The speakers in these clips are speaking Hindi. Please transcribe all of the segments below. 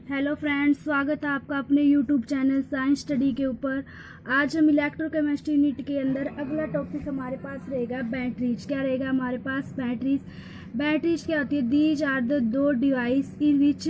हेलो फ्रेंड्स, स्वागत है आपका अपने यूट्यूब चैनल साइंस स्टडी के ऊपर। आज हम इलेक्ट्रोकेमिस्ट्री यूनिट के अंदर अगला टॉपिक हमारे पास रहेगा बैटरीज। क्या रहेगा हमारे पास? बैटरीज क्या होती है? दीज आर द दो device in which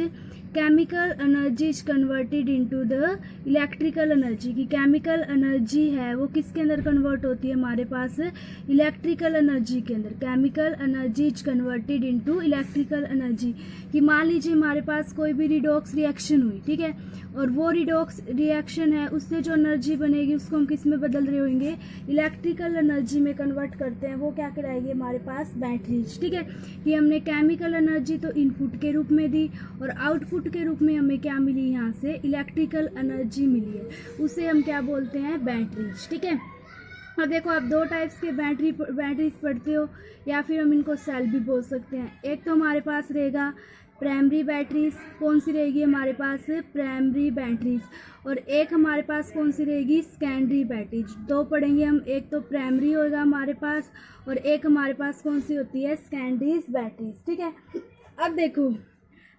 chemical energy is converted into the electrical energy. की केमिकल एनर्जी है वो किसके अंदर कन्वर्ट होती है? हमारे पास इलेक्ट्रिकल एनर्जी के अंदर। Chemical energy is converted into electrical energy. कि मान लीजिए हमारे पास कोई भी रिडॉक्स रिएक्शन हुई, ठीक है, और वो रिडॉक्स रिएक्शन है उससे जो एनर्जी बनेगी उसको हम किस में बदल रहे होंगे? इलेक्ट्रिकल एनर्जी में कन्वर्ट करते हैं। वो क्या कहलाएगी? हमारे पास बैटरीज। ठीक है, कि हमने केमिकल एनर्जी तो इनपुट के रूप में दी और आउटपुट के रूप में हमें क्या मिली? यहाँ से इलेक्ट्रिकल एनर्जी मिली है, उसे हम क्या बोलते हैं? बैटरीज। ठीक है, अब देखो आप दो टाइप्स के बैटरीज पढ़ते हो, या फिर हम इनको सेल भी बोल सकते हैं। एक तो हमारे पास रहेगा प्राइमरी बैटरीज। कौन सी रहेगी हमारे पास? Primary batteries. और एक हमारे पास कौन सी रहेगी? Secondary batteries. दो पढ़ेंगे हम, एक तो प्राइमरी होगा हमारे पास और एक हमारे पास कौन सी होती है? Secondary batteries. ठीक है, अब देखो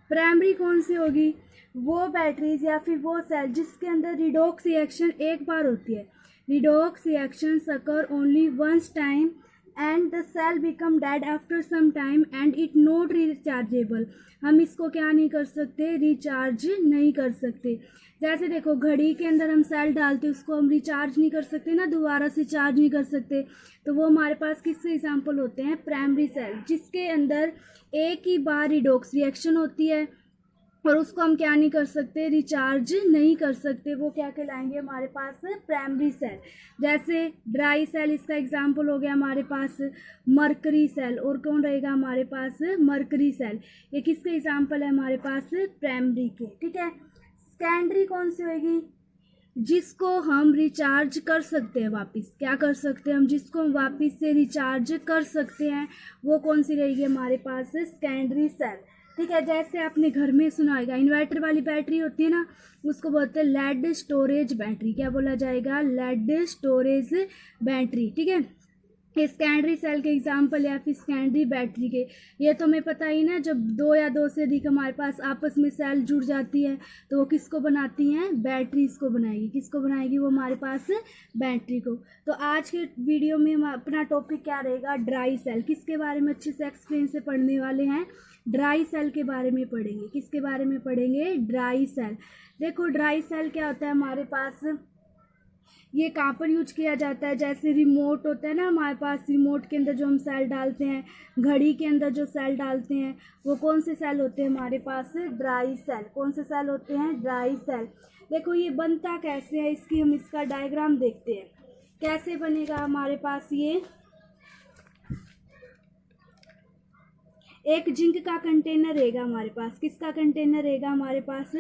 प्राइमरी कौन सी होगी? वो बैटरीज या फिर वो सेल जिसके अंदर रिडॉक्स रिएक्शन एक बार होती है। Redox reactions occur only once time and the cell become dead after some time and it not rechargeable। हम इसको क्या नहीं कर सकते? रिचार्ज नहीं कर सकते। जैसे देखो घड़ी के अंदर हम सेल डालते उसको हम रिचार्ज नहीं कर सकते ना, दोबारा से चार्ज नहीं कर सकते। तो वो हमारे पास किसके एग्जाम्पल होते हैं? प्राइमरी सेल, जिसके अंदर एक ही बार रिडॉक्स रिएक्शन होती है और उसको हम क्या नहीं कर सकते? रिचार्ज नहीं कर सकते। वो क्या कहलाएंगे हमारे पास? Primary cell. जैसे ड्राई सेल, इसका एग्जांपल हो गया हमारे पास मरकरी सेल। और कौन रहेगा हमारे पास? Mercury cell. ये किसके एग्जांपल है हमारे पास? प्राइमरी के। ठीक है, सेकेंडरी कौन सी होगी? जिसको हम रिचार्ज कर सकते हैं वापस। क्या कर सकते हैं हम? जिसको हम वापस से रिचार्ज कर सकते हैं, वो कौन सी रहेगी हमारे पास? Secondary cell. ठीक है, जैसे आपने घर में सुना होगा इन्वर्टर वाली बैटरी होती है ना, उसको बोलते हैं लेड स्टोरेज बैटरी। क्या बोला जाएगा? Lead storage battery. ठीक है, सेकेंडरी सेल के एग्जाम्पल या फिर सेकेंडरी बैटरी के, ये तो हमें पता ही ना, जब दो या दो से अधिक हमारे पास आपस में सेल जुड़ जाती है तो वो किसको बनाती हैं? बैटरीज को बनाएगी। किसको बनाएगी? वो हमारे पास बैटरी को। तो आज के वीडियो में हम अपना टॉपिक क्या रहेगा? Dry cell. किसके बारे में अच्छे से एक्सप्लेन से पढ़ने वाले हैं? ड्राई सेल के बारे में पढ़ेंगे। किसके बारे में पढ़ेंगे? Dry cell. देखो ड्राई सेल क्या होता है हमारे पास, ये कहाँ पर यूज किया जाता है? जैसे रिमोट होता है ना हमारे पास, रिमोट के अंदर जो हम सेल डालते हैं, घड़ी के अंदर जो सेल डालते हैं, वो कौन से सेल होते हैं हमारे पास? Dry cell. कौन से सेल होते हैं? Dry cell. देखो ये बनता कैसे है, इसकी हम इसका डायग्राम देखते हैं। कैसे बनेगा हमारे पास? ये एक जिंक का कंटेनर रहेगा हमारे पास। किसका कंटेनर रहेगा हमारे पास?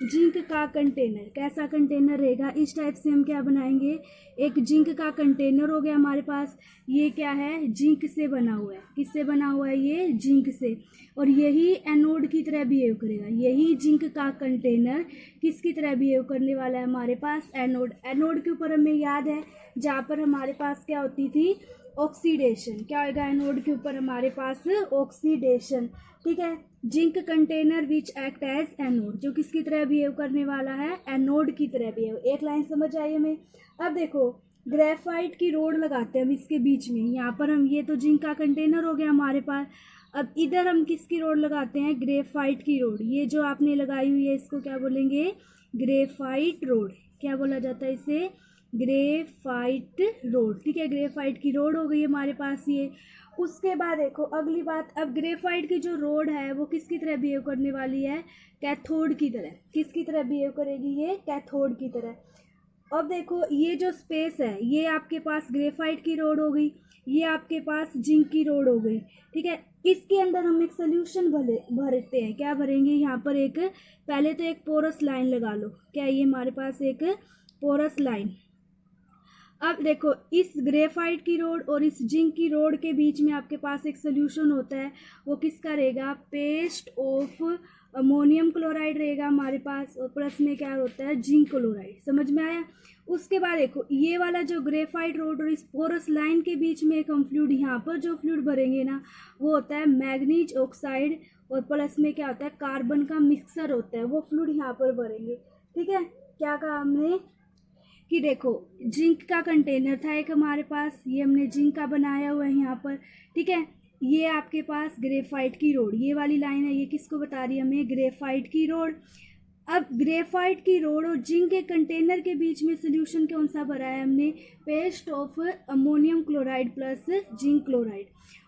जिंक का कंटेनर। कैसा कंटेनर रहेगा? इस टाइप से हम क्या बनाएंगे? एक जिंक का कंटेनर हो गया हमारे पास। ये क्या है? जिंक से बना हुआ है। किससे बना हुआ है? ये जिंक से। और यही एनोड की तरह बिहेव करेगा। यही जिंक का कंटेनर किसकी तरह बिहेव करने वाला है हमारे पास? एनोड। एनोड के ऊपर हमें याद है जहाँ पर हमारे पास क्या होती थी? ऑक्सीडेशन। क्या होगा एनोड के ऊपर हमारे पास? ऑक्सीडेशन। ठीक है, zinc container which act as anode, जो किसकी तरह बिहेव करने वाला है? एनोड की तरह बिहेव। एक लाइन समझ आई हमें? अब देखो ग्रेफाइट की रोड लगाते हैं हम इसके बीच में। यहाँ पर हम, ये तो जिंक का कंटेनर हो गया हमारे पास। अब इधर हम किसकी रोड लगाते हैं? ग्रेफाइट की रोड। ये जो आपने लगाई हुई है इसको क्या बोलेंगे? Graphite road. क्या बोला जाता है इसे? Graphite road. ठीक है, ग्रेफाइट की रोड हो गई हमारे पास ये। उसके बाद देखो अगली बात, अब ग्रेफाइट की जो रोड है वो किसकी तरह बिहेव करने वाली है? कैथोड की तरह। किसकी तरह बिहेव करेगी ये? कैथोड की तरह। अब देखो ये जो स्पेस है ये आपके पास ग्रेफाइट की रोड हो गई, ये आपके पास जिंक की रोड हो गई। ठीक है, इसके अंदर हम एक सोल्यूशन भरते हैं। क्या भरेंगे? यहाँ पर एक, पहले तो एक पोरस लाइन लगा लो। क्या ये हमारे पास एक पोरस लाइन। अब देखो इस ग्रेफाइट की रोड और इस जिंक की रोड के बीच में आपके पास एक सोल्यूशन होता है। वो किसका रहेगा? पेस्ट ऑफ अमोनियम क्लोराइड रहेगा हमारे पास, और प्लस में क्या होता है, जिंक क्लोराइड। समझ में आया। उसके बाद देखो ये वाला जो ग्रेफाइट रोड और इस पोरस लाइन के बीच में एक हम फ्लूइड, यहाँ पर जो फ्लूइड भरेंगे ना वो होता है मैग्नीज ऑक्साइड, और प्लस में क्या होता है, कार्बन का मिक्सचर होता है, वो फ्लूइड यहाँ पर भरेंगे। ठीक है, क्या कहा हमने कि देखो जिंक का कंटेनर था एक हमारे पास, ये हमने जिंक का बनाया हुआ है यहाँ पर। ठीक है, ये आपके पास ग्रेफाइट की रोड, ये वाली लाइन है, ये किसको बता रही है हमें, ग्रेफाइट की रोड। अब ग्रेफाइट की रोड और जिंक के कंटेनर के बीच में सोल्यूशन कौन सा भरा है हमने, paste of ammonium chloride plus zinc chloride.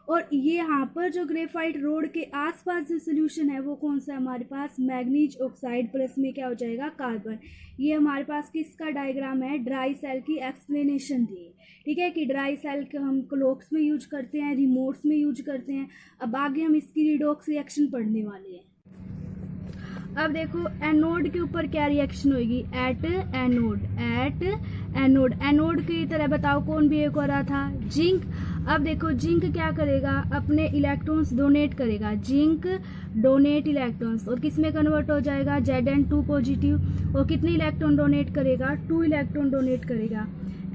और ये यहाँ पर जो ग्रेफाइट रोड के आसपास जो सोल्यूशन है वो कौन सा है हमारे पास, मैग्नीज ऑक्साइड प्लस में क्या हो जाएगा, कार्बन। ये हमारे पास किसका डायग्राम है, ड्राई सेल की एक्सप्लेनेशन दी। ठीक है, कि ड्राई सेल को हम क्लॉक्स में यूज करते हैं, रिमोट्स में यूज करते हैं। अब आगे हम इसकी रिडॉक्स रिएक्शन पढ़ने वाले हैं। अब देखो एनोड के ऊपर क्या रिएक्शन होगी, एट एनोड। एनोड की तरह बताओ कौन बिहेव कर रहा था, जिंक। अब देखो जिंक क्या करेगा, अपने इलेक्ट्रॉन्स डोनेट करेगा, जिंक डोनेट इलेक्ट्रॉन्स, और किस में कन्वर्ट हो जाएगा, Zn2 पॉजिटिव। और कितने इलेक्ट्रॉन डोनेट करेगा, 2 इलेक्ट्रॉन डोनेट करेगा।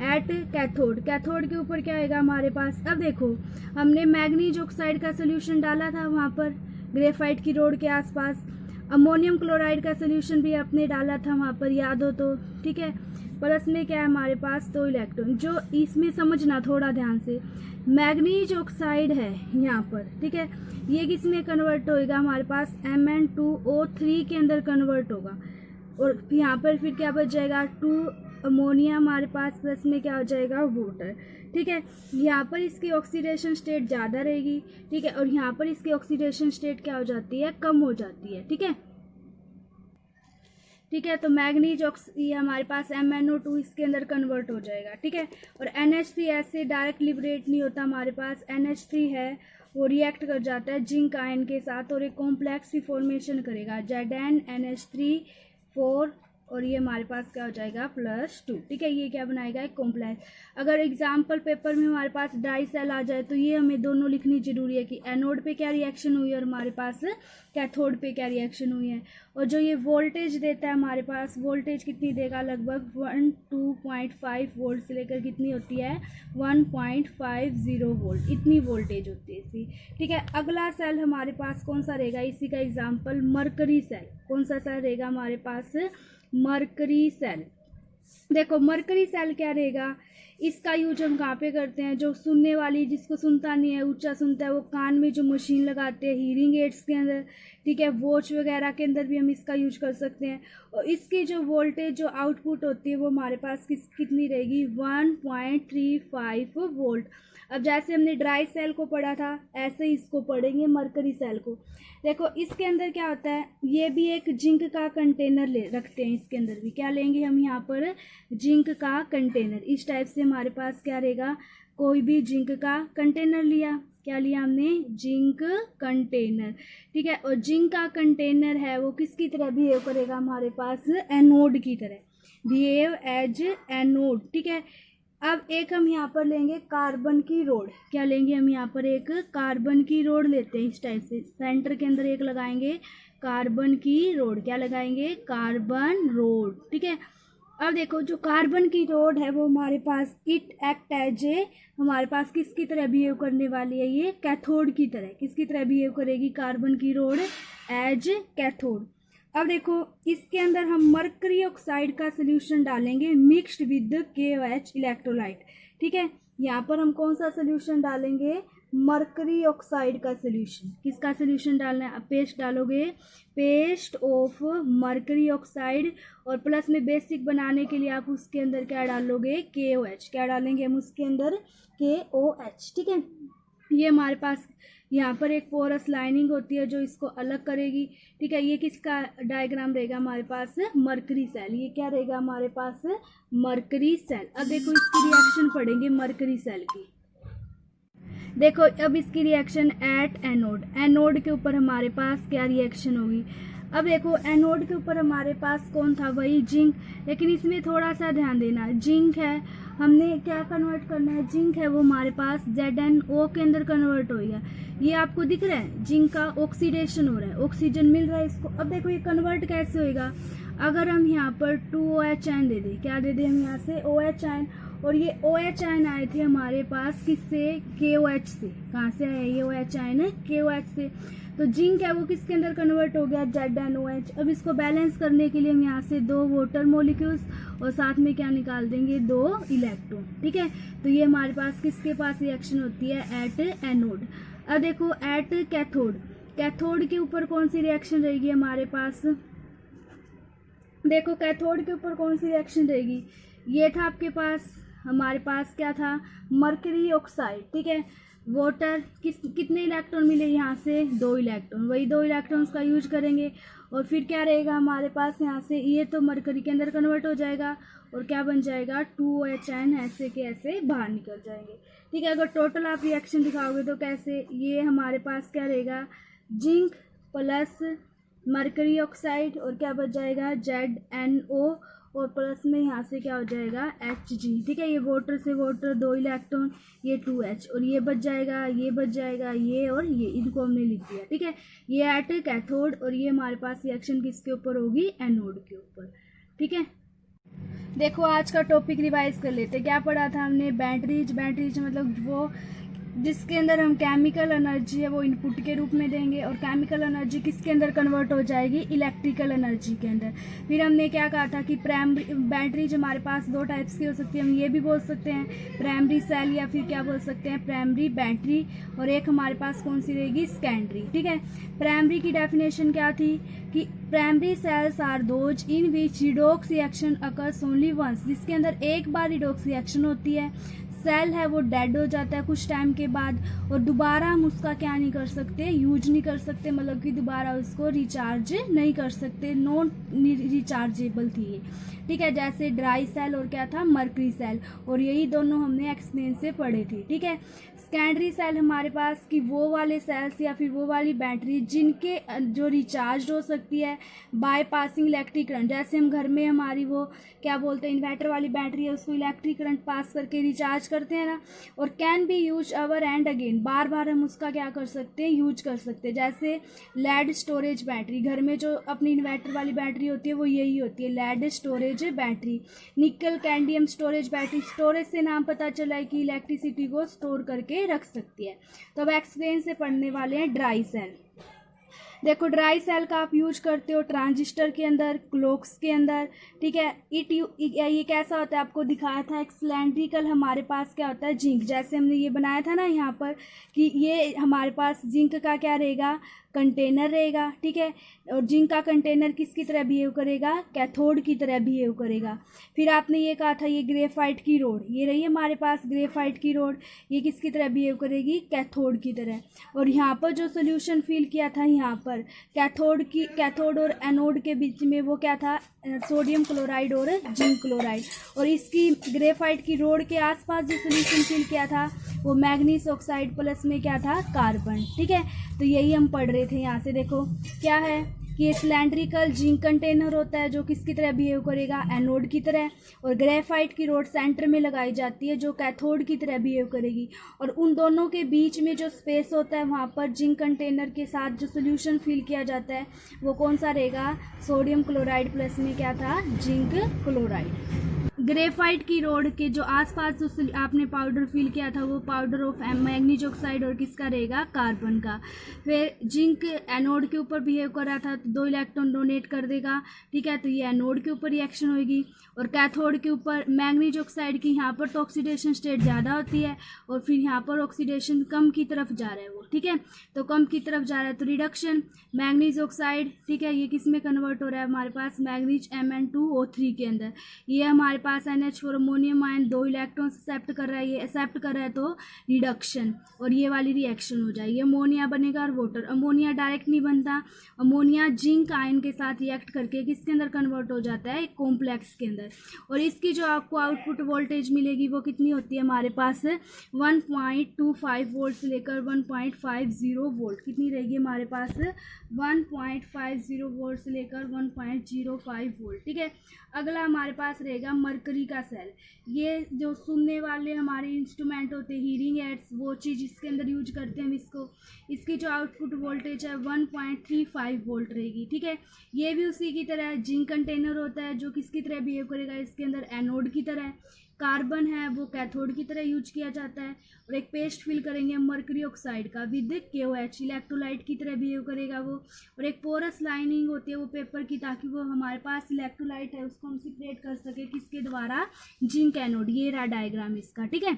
एट कैथोड, कैथोड के ऊपर क्या आएगा हमारे पास, अब देखो हमने मैग्नीज ऑक्साइड का सोल्यूशन डाला था वहाँ पर ग्रेफाइट की रोड के आसपास, अमोनियम क्लोराइड का सोल्यूशन भी आपने डाला था वहाँ पर, याद हो तो। ठीक है, प्लस में क्या है हमारे पास, 2 इलेक्ट्रॉन। जो इसमें समझना थोड़ा ध्यान से, मैग्नीज ऑक्साइड है यहाँ पर। ठीक है, ये किस में कन्वर्ट होएगा हमारे पास, Mn2O3 के अंदर कन्वर्ट होगा, और यहाँ पर फिर क्या बच जाएगा, 2 अमोनिया हमारे पास, प्लस में क्या हो जाएगा, वाटर। ठीक है, यहाँ पर इसकी ऑक्सीडेशन स्टेट ज़्यादा रहेगी। ठीक है, और यहाँ पर इसकी ऑक्सीडेशन स्टेट क्या हो जाती है, कम हो जाती है। ठीक है, ठीक है, तो मैग्नीज ये हमारे पास MnO2 इसके अंदर कन्वर्ट हो जाएगा। ठीक है, और NH3 ऐसे डायरेक्ट लिबरेट नहीं होता हमारे पास, NH3 है वो रिएक्ट कर जाता है जिंक आयन के साथ और एक कॉम्प्लेक्स की फॉर्मेशन करेगा, Zn NH3 4, और ये हमारे पास क्या हो जाएगा, +2। ठीक है, ये क्या बनाएगा, एक कॉम्प्लेक्स। अगर एग्जाम्पल पेपर में हमारे पास ड्राई सेल आ जाए तो ये हमें दोनों लिखनी जरूरी है कि एनोड पे क्या रिएक्शन हुई है और हमारे पास कैथोड पे क्या रिएक्शन हुई है। और जो ये वोल्टेज देता है हमारे पास, वोल्टेज कितनी देगा, लगभग 12.5 वोल्ट से लेकर कितनी होती है, 1.50 वोल्ट, इतनी वोल्टेज होती है इसकी। ठीक है, अगला सेल हमारे पास कौन सा रहेगा, इसी का एग्जाम्पल मरकरी सेल। कौन सा सेल रहेगा हमारे पास, मरकरी सेल। देखो मरकरी सेल क्या रहेगा, इसका यूज हम कहाँ पे करते हैं, जो सुनने वाली, जिसको सुनता नहीं है, ऊंचा सुनता है, वो कान में जो मशीन लगाते हैं हीयरिंग एड्स के अंदर। ठीक है, वॉच वगैरह के अंदर भी हम इसका यूज कर सकते हैं। और इसकी जो वोल्टेज जो आउटपुट होती है वो हमारे पास कितनी रहेगी, 1.35 वोल्ट। अब जैसे हमने ड्राई सेल को पढ़ा था ऐसे ही इसको पढ़ेंगे मरकरी सेल को। देखो इसके अंदर क्या होता है, ये भी एक जिंक का कंटेनर ले रखते हैं, इसके अंदर भी क्या लेंगे हम यहाँ पर, जिंक का कंटेनर। इस टाइप से हमारे पास क्या रहेगा, कोई भी जिंक का कंटेनर लिया, क्या लिया हमने, जिंक कंटेनर। ठीक है, और जिंक का कंटेनर है वो किसकी तरह बिहेव करेगा हमारे पास, एनोड की तरह, बिहेव एज एनोड। ठीक है, अब एक हम यहाँ पर लेंगे कार्बन की रोड, क्या लेंगे हम यहाँ पर, एक कार्बन की रोड लेते हैं इस टाइप से, सेंटर के अंदर एक लगाएंगे कार्बन की रोड, क्या लगाएंगे, कार्बन रोड। ठीक है, अब देखो जो कार्बन की रोड है वो हमारे पास इट एक्ट एज ए, हमारे पास किसकी तरह बिहेव करने वाली है, ये कैथोड की तरह। किसकी तरह बिहेव करेगी कार्बन की रोड, एज कैथोड। अब देखो इसके अंदर हम मरकरी ऑक्साइड का सोल्यूशन डालेंगे मिक्स्ड विद KOH इलेक्ट्रोलाइट। ठीक है, यहाँ पर हम कौन सा सोल्यूशन डालेंगे, मरकरी ऑक्साइड का सोल्यूशन। किसका सोल्यूशन डालना है, पेस्ट डालोगे, पेस्ट ऑफ मरकरी ऑक्साइड, और प्लस में बेसिक बनाने के लिए आप उसके अंदर क्या डालोगे, KOH। क्या डालेंगे हम उसके अंदर, KOH। ठीक है, ये हमारे पास यहाँ पर एक पोरस लाइनिंग होती है जो इसको अलग करेगी। ठीक है, ये किसका डायग्राम रहेगा हमारे पास, मरकरी सेल। ये क्या रहेगा हमारे पास, मरकरी सेल। अब देखो इसकी रिएक्शन पढ़ेंगे मरकरी सेल की। देखो अब इसकी रिएक्शन एट एनोड, एनोड के ऊपर हमारे पास क्या रिएक्शन होगी। अब देखो एनोड के ऊपर हमारे पास कौन था, वही जिंक, लेकिन इसमें थोड़ा सा ध्यान देना, जिंक है, हमने क्या कन्वर्ट करना है, जिंक है वो हमारे पास ZnO के अंदर कन्वर्ट हो गया। ये आपको दिख रहा है, जिंक का ऑक्सीडेशन हो रहा है, ऑक्सीजन मिल रहा है इसको। अब देखो ये कन्वर्ट कैसे होएगा, अगर हम यहाँ पर 2OH आयन दे दें, क्या दे दें हम यहाँ से OH आयन, और ये OH आयन आए थे हमारे पास किससे, KOH से। कहाँ से आया ये OH आयन है, KOH से। तो जिंक है वो किसके अंदर कन्वर्ट हो गया, ZnOH। अब इसको बैलेंस करने के लिए हम यहाँ से 2 वाटर मोलिक्यूल्स और साथ में क्या निकाल देंगे, 2 इलेक्ट्रॉन, ठीक है। तो ये हमारे पास किसके पास रिएक्शन होती है, एट एनोड। अब देखो एट कैथोड, कैथोड के ऊपर कौन सी रिएक्शन रहेगी हमारे पास, देखो कैथोड के ऊपर कौन सी रिएक्शन रहेगी, ये था आपके पास, हमारे पास क्या था, मर्करी ऑक्साइड, ठीक है। वाटर कितने इलेक्ट्रॉन मिले यहाँ से, 2 इलेक्ट्रॉन, वही 2 इलेक्ट्रॉन्स का यूज करेंगे। और फिर क्या रहेगा हमारे पास यहाँ से, ये तो मरकरी के अंदर कन्वर्ट हो जाएगा और क्या बन जाएगा, 2OH आयन ऐसे के ऐसे बाहर निकल जाएंगे, ठीक है। अगर टोटल आप रिएक्शन दिखाओगे तो कैसे, ये हमारे पास क्या रहेगा, जिंक प्लस मरकरी ऑक्साइड और क्या बच जाएगा, ZnO, और प्लस में यहाँ से क्या हो जाएगा, Hg, ठीक है। ये वाटर से वाटर 2 इलेक्ट्रॉन, ये 2H, और ये बच जाएगा, ये बच जाएगा, ये और ये, इनको हमने लिख दिया, ठीक है। ये एट कैथोड, और ये हमारे पास रिएक्शन किसके ऊपर होगी, एनोड के ऊपर, ठीक है। देखो आज का टॉपिक रिवाइज कर लेते, क्या पढ़ा था हमने, बैटरीज, बैटरीज मतलब वो जिसके अंदर हम केमिकल एनर्जी है वो इनपुट के रूप में देंगे, और केमिकल एनर्जी किसके अंदर कन्वर्ट हो जाएगी, इलेक्ट्रिकल एनर्जी के अंदर। फिर हमने क्या कहा था कि प्राइमरी बैटरीज हमारे पास 2 टाइप्स की हो सकती है, हम ये भी बोल सकते हैं प्राइमरी सेल, या फिर क्या बोल सकते हैं, प्राइमरी बैटरी, और एक हमारे पास कौन सी रहेगी, सेकेंडरी, ठीक है। प्राइमरी की डेफिनेशन क्या थी कि primary cells are those in which redox reaction occurs only once, जिसके अंदर एक बार रिडॉक्स रिएक्शन होती है, सेल है वो डेड हो जाता है कुछ टाइम के बाद, और दोबारा हम उसका क्या नहीं कर सकते, यूज नहीं कर सकते, मतलब कि दोबारा उसको रिचार्ज नहीं कर सकते, नॉन रिचार्जेबल थी ये, ठीक है। जैसे ड्राई सेल और क्या था, मर्करी सेल, और यही दोनों हमने एक्सप्लेन से पढ़े थे, ठीक है। सेकेंडरी सेल हमारे पास कि वो वाले सेल्स या फिर वो वाली बैटरी जिनके जो रिचार्ज हो सकती है बाय पासिंग इलेक्ट्रिक करंट, जैसे हम घर में हमारी वो क्या बोलते हैं इन्वर्टर वाली बैटरी है, उसको इलेक्ट्रिक करंट पास करके रिचार्ज करते हैं ना, और can be use over and again, बार बार हम उसका क्या कर सकते हैं, यूज कर सकते हैं। जैसे लेड स्टोरेज बैटरी, घर में जो अपनी इन्वर्टर वाली बैटरी होती है वो यही होती है, lead storage battery. Nickel cadmium storage battery, storage से नाम पता चला है कि इलेक्ट्रिसिटी को स्टोर करके रख सकती है। तो अब एक्सप्लेन से पढ़ने वाले हैं ड्राई सेल। देखो ड्राई सेल का आप यूज करते हो ट्रांजिस्टर के अंदर, क्लॉक्स के अंदर, ठीक है। ये कैसा होता है, आपको दिखाया था एक सिलेंड्रिकल, हमारे पास क्या होता है, जिंक, जैसे हमने ये बनाया था ना यहाँ पर कि ये हमारे पास जिंक का क्या रहेगा, कंटेनर रहेगा, ठीक है। और जिंक का कंटेनर किसकी तरह बिहेव करेगा, कैथोड की तरह बिहेव करेगा। फिर आपने ये कहा था ये ग्रेफाइट की रोड, ये रही हमारे पास ग्रेफाइट की रोड, ये किसकी तरह बिहेव करेगी, कैथोड की तरह। और यहाँ पर जो सोल्यूशन फिल किया था यहाँ पर कैथोड और एनोड के बीच में वो क्या था, सोडियम क्लोराइड और जिंक क्लोराइड। और इसकी ग्रेफाइट की रोड के आसपास जो सोल्यूशन फिल किया था वो मैग्नीज ऑक्साइड प्लस में क्या था, कार्बन, ठीक है। तो यही हम पढ़ रहे थे। यहाँ से देखो क्या है कि ये सिलेंड्रिकल जिंक कंटेनर होता है जो किसकी तरह बिहेव करेगा, एनोड की तरह, और ग्रेफाइट की रोड सेंटर में लगाई जाती है जो कैथोड की तरह बिहेव करेगी। और उन दोनों के बीच में जो स्पेस होता है वहाँ पर जिंक कंटेनर के साथ जो सोल्यूशन फिल किया जाता है वो कौन सा रहेगा, सोडियम क्लोराइड प्लस में क्या था, जिंक क्लोराइड। ग्रेफाइट की रोड के जो आसपास जो आपने पाउडर फिल किया था वो पाउडर ऑफ मैग्नीज ऑक्साइड और किसका रहेगा, कार्बन का। फिर जिंक एनोड के ऊपर बिहेव कर रहा था तो 2 इलेक्ट्रॉन डोनेट कर देगा, ठीक है। तो ये एनोड के ऊपर रिएक्शन होगी। और कैथोड के ऊपर मैग्नीज ऑक्साइड की यहाँ पर तो ऑक्सीडेशन स्टेट ज़्यादा होती है और फिर यहाँ पर ऑक्सीडेशन कम की तरफ जा रहा है वो, ठीक है। तो कम की तरफ जा रहा है तो रिडक्शन मैग्नीज ऑक्साइड, ठीक है। ये किस में कन्वर्ट हो रहा है हमारे पास, मैग्नीज Mn2O3 के अंदर। ये हमारे पास पास NH4 ammonium ion 2 electrons accept कर रहा है, ये एक्सेप्ट कर रहा है तो रिडक्शन और ये वाली रिएक्शन हो जाएगी, अमोनिया बनेगा और वाटर। अमोनिया डायरेक्ट नहीं बनता, अमोनिया जिंक आयन के साथ रिएक्ट करके किसके अंदर कन्वर्ट हो जाता है, एक कॉम्प्लेक्स के अंदर। और इसकी जो आपको आउटपुट वोल्टेज मिलेगी वो कितनी होती है हमारे पास 1.25 वोल्ट से लेकर 1.50 वोल्ट, कितनी रहेगी हमारे पास 1.50 वोल्ट से लेकर 1.05 वोल्ट। ठीक है, अगला हमारे पास रहेगा मरकरी का सेल। ये जो सुनने वाले हमारे इंस्ट्रूमेंट होते हैं, हीरिंग एड्स, वो चीज़ इसके अंदर यूज करते हैं हम इसको। इसकी जो आउटपुट वोल्टेज है 1.35 वोल्ट रहेगी। ठीक है, ये भी उसी की तरह जिंक कंटेनर होता है जो किसकी तरह बिहेव करेगा, इसके अंदर एनोड की तरह है, कार्बन है वो कैथोड की तरह यूज किया जाता है। और एक पेस्ट फिल करेंगे मर्करी ऑक्साइड का विद KOH, इलेक्ट्रोलाइट की तरह बिहेव करेगा वो। और एक पोरस लाइनिंग होती है वो पेपर की, ताकि वो हमारे पास इलेक्ट्रोलाइट है उसको हम सेपरेट कर सके किसके द्वारा, जिंक एनोड। ये रहा डायग्राम इसका। ठीक है,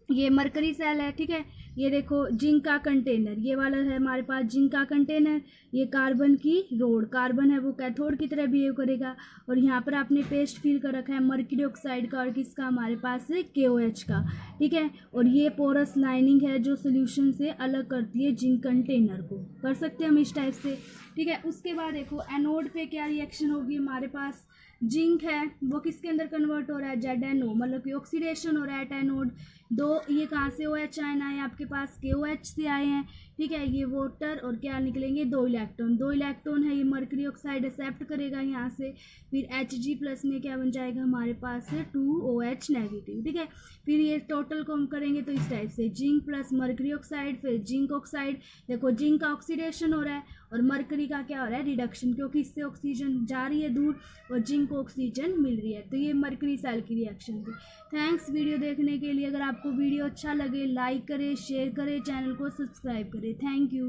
ये मरकरी सेल है। ठीक है, ये देखो जिंक का कंटेनर, ये वाला है हमारे पास जिंक का कंटेनर, ये कार्बन की रोड, कार्बन है वो कैथोड की तरह बिहेव करेगा। और यहाँ पर आपने पेस्ट फिल कर रखा है मर्क्यूरी ऑक्साइड का और किसका, हमारे पास है KOH का। ठीक है, और ये पोरस लाइनिंग है जो सोल्यूशन से अलग करती है जिंक कंटेनर को, कर सकते हैं हम इस टाइप से। ठीक है, उसके बाद देखो एनोड पे क्या रिएक्शन होगी, हमारे पास जिंक है वो किसके अंदर कन्वर्ट हो रहा है, ZNO, मतलब कि ऑक्सीडेशन हो रहा है एनोड। दो ये कहाँ से OH आयन आए आपके पास, KOH से आए हैं। ठीक है, ये वाटर और क्या निकलेंगे, 2 इलेक्ट्रॉन, 2 इलेक्ट्रॉन है, ये मर्करी ऑक्साइड एक्सेप्ट करेगा यहाँ से, फिर Hg+ में क्या बन जाएगा हमारे पास 2OH नेगेटिव। ठीक है, फिर ये टोटल को हम करेंगे तो इस टाइप से जिंक प्लस मर्करी ऑक्साइड, फिर जिंक ऑक्साइड। देखो जिंक का ऑक्सीडेशन हो रहा है और मर्करी का क्या हो रहा है, रिडक्शन, क्योंकि इससे ऑक्सीजन जा रही है दूर और जिंक को ऑक्सीजन मिल रही है। तो ये मर्करी सेल की रिएक्शन थी। थैंक्स वीडियो देखने के लिए। अगर आपको वीडियो अच्छा लगे लाइक करें, शेयर करें, चैनल को सब्सक्राइब करें। Thank you.